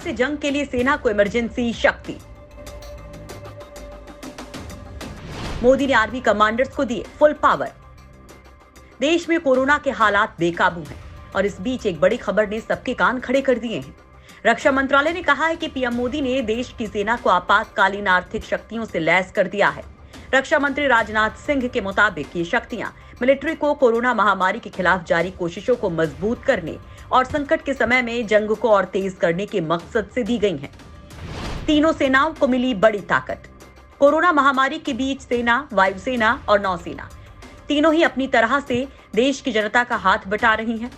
से जंग के लिए सेना को इमरजेंसी शक्ति। मोदी ने आर्मी कमांडर्स को दिए फुल पावर। देश में कोरोना के हालात बेकाबू हैं और इस बीच एक बड़ी खबर ने सबके कान खड़े कर दिए हैं। रक्षा मंत्रालय ने कहा है कि पीएम मोदी ने देश की सेना को आपातकालीन आर्थिक शक्तियों से लैस कर दिया है। रक्षा मंत्री राजनाथ सिंह के मुताबिक ये शक्तियां मिलिट्री को कोरोना महामारी के खिलाफ जारी कोशिशों को मजबूत करने और संकट के समय में जंग को और तेज करने के मकसद से दी गई हैं। तीनों सेनाओं को मिली बड़ी ताकत। कोरोना महामारी के बीच सेना, वायुसेना और नौसेना तीनों ही अपनी तरह से देश की जनता का हाथ बटा रही हैं।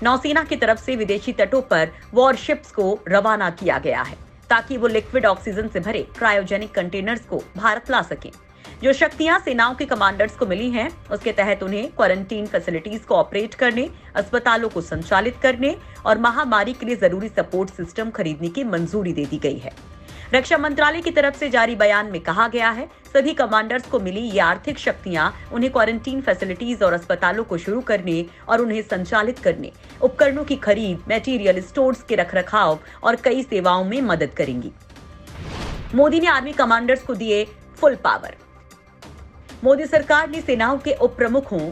नौसेना की तरफ से विदेशी तटों पर वॉरशिप्स को रवाना किया गया है ताकि वो लिक्विड ऑक्सीजन से भरे क्रायोजेनिक कंटेनर्स को भारत ला सकें। जो शक्तियां सेनाओं के कमांडर्स को मिली हैं, उसके तहत उन्हें क्वारंटीन फैसिलिटीज को ऑपरेट करने, अस्पतालों को संचालित करने और महामारी के लिए जरूरी सपोर्ट सिस्टम खरीदने की मंजूरी दे दी गई है। रक्षा मंत्रालय की तरफ से जारी बयान में कहा गया है, सभी कमांडर्स को मिली ये आर्थिक शक्तियां उन्हें क्वारंटीन फैसिलिटीज और अस्पतालों को शुरू करने और उन्हें संचालित करने, उपकरणों की खरीद, मटेरियल स्टोर्स के रखरखाव और कई सेवाओं में मदद करेंगी। मोदी ने आर्मी कमांडर्स को दिए फुल पावर। मोदी सरकार ने सेनाओं के उप प्रमुखों,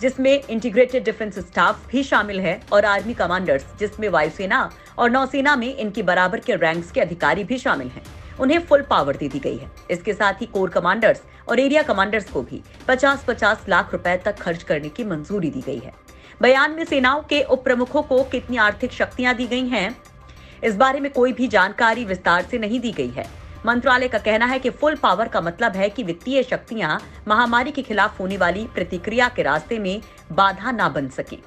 जिसमें इंटीग्रेटेड डिफेंस स्टाफ भी शामिल है, और आर्मी कमांडर्स, जिसमें वायुसेना और नौसेना में इनकी बराबर के रैंक्स के अधिकारी भी शामिल हैं, उन्हें फुल पावर दे दी गई है। इसके साथ ही कोर कमांडर्स और एरिया कमांडर्स को भी 50-50 लाख रुपए तक खर्च करने की मंजूरी दी गई है। बयान में सेनाओं के उप प्रमुखों को कितनी आर्थिक शक्तियां दी गई हैं, इस बारे में कोई भी जानकारी विस्तार से नहीं दी गई है। मंत्रालय का कहना है कि फुल पावर का मतलब है कि वित्तीय शक्तियां महामारी के खिलाफ होने वाली प्रतिक्रिया के रास्ते में बाधा ना बन सके।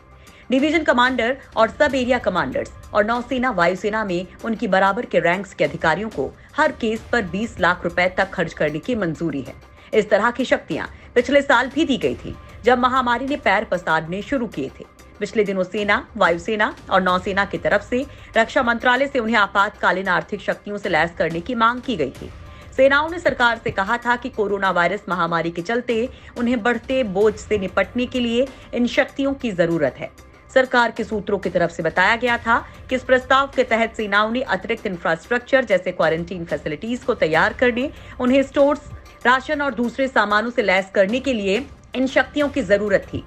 डिवीजन कमांडर और सब एरिया कमांडर्स और नौसेना, वायुसेना में उनकी बराबर के रैंक्स के अधिकारियों को हर केस पर 20 लाख रुपए तक खर्च करने की मंजूरी है। इस तरह की शक्तियां पिछले साल भी दी गई थी, जब महामारी ने पैर पसारने शुरू किए थे। पिछले दिनों सेना, वायुसेना और नौसेना की तरफ से रक्षा मंत्रालय से उन्हें आपातकालीन आर्थिक शक्तियों से लैस करने की मांग की गई थी। सेनाओं ने सरकार से कहा था कि कोरोना वायरस महामारी के चलते उन्हें बढ़ते बोझ से निपटने के लिए इन शक्तियों की जरूरत है। सरकार के सूत्रों की तरफ से बताया गया था कि इस प्रस्ताव के तहत सेनाओं ने अतिरिक्त इंफ्रास्ट्रक्चर जैसे क्वारंटीन फैसिलिटीज को तैयार करने, उन्हें स्टोर्स, राशन और दूसरे सामानों से लैस करने के लिए इन शक्तियों की जरूरत थी।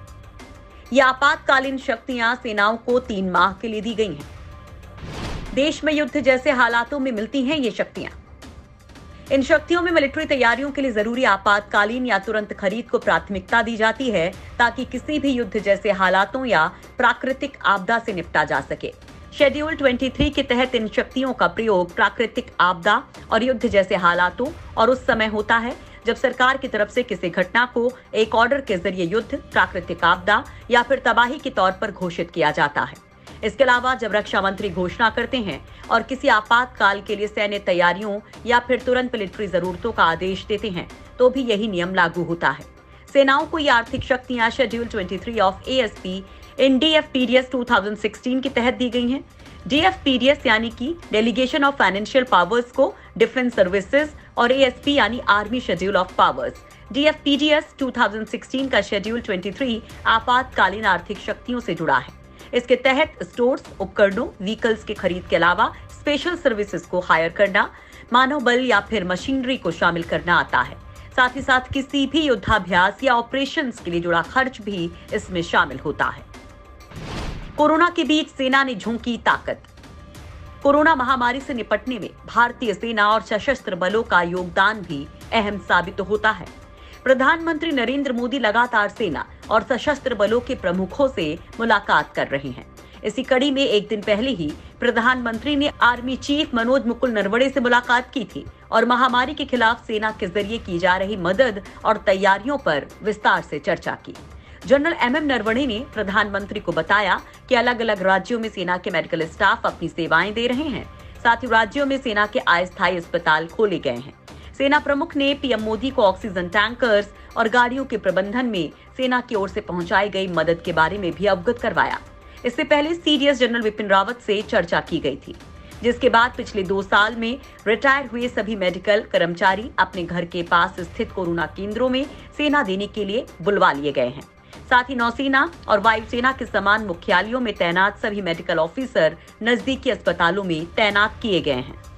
ये आपातकालीन शक्तियां सेनाओं को 3 माह के लिए दी गई हैं। देश में युद्ध जैसे हालातों में मिलती हैं ये शक्तियां। इन शक्तियों में मिलिट्री तैयारियों के लिए जरूरी आपातकालीन या तुरंत खरीद को प्राथमिकता दी जाती है ताकि किसी भी युद्ध जैसे हालातों या प्राकृतिक आपदा से निपटा जा सके। शेड्यूल 23 के तहत इन शक्तियों का प्रयोग प्राकृतिक आपदा और युद्ध जैसे हालातों और उस समय होता है जब सरकार की तरफ से किसी घटना को एक ऑर्डर के जरिए युद्ध, प्राकृतिक आपदा या फिर तबाही के तौर पर घोषित किया जाता है। इसके अलावा जब रक्षा मंत्री घोषणा करते हैं और किसी आपातकाल के लिए सैन्य तैयारियों या फिर तुरंत मिलिट्री जरूरतों का आदेश देते हैं तो भी यही नियम लागू होता है। सेनाओं को ये आर्थिक शक्तियां schedule 23 of ASP in DFPDS 2016 के तहत दी गई हैं। DFPDS यानी कि डेलीगेशन ऑफ फाइनेंशियल पावर्स को डिफेंस सर्विसेज और ASP यानी army schedule of powers. DFPDS 2016 का शेड्यूल 23 आपातकालीन आर्थिक शक्तियों से जुड़ा है। इसके तहत स्टोर्स, उपकरणों, व्हीकल्स की खरीद के अलावा स्पेशल सर्विसेज को हायर करना, मानव बल या फिर मशीनरी को शामिल करना आता है। साथ ही साथ किसी भी युद्धाभ्यास या ऑपरेशंस के लिए जुड़ा खर्च भी इसमें शामिल होता है। कोरोना के बीच सेना ने झोंकी ताकत। कोरोना महामारी से निपटने में भारतीय सेना और सशस्त्र बलों का योगदान भी अहम साबित होता है। प्रधानमंत्री नरेंद्र मोदी लगातार सेना और सशस्त्र बलों के प्रमुखों से मुलाकात कर रहे हैं। इसी कड़ी में एक दिन पहले ही प्रधानमंत्री ने आर्मी चीफ मनोज मुकुल नरवणे से मुलाकात की थी और महामारी के खिलाफ सेना के जरिए की जा रही मदद और तैयारियों पर विस्तार से चर्चा की। जनरल MM नरवणे ने प्रधानमंत्री को बताया कि अलग अलग राज्यों में सेना के मेडिकल स्टाफ अपनी सेवाएं दे रहे हैं। साथ ही राज्यों में सेना के अस्थायी अस्पताल खोले गए हैं। सेना प्रमुख ने PM मोदी को ऑक्सीजन टैंकर्स और गाड़ियों के प्रबंधन में सेना की ओर से पहुंचाई गई मदद के बारे में भी अवगत करवाया। इससे पहले CDS जनरल विपिन रावत से चर्चा की गई थी, जिसके बाद पिछले 2 साल में रिटायर हुए सभी मेडिकल कर्मचारी अपने घर के पास स्थित कोरोना केंद्रों में सेना देने के लिए बुलवा लिए गए हैं। साथ ही नौसेना और वायुसेना के समान मुख्यालयों में तैनात सभी मेडिकल ऑफिसर नजदीकी अस्पतालों में तैनात किए गए हैं।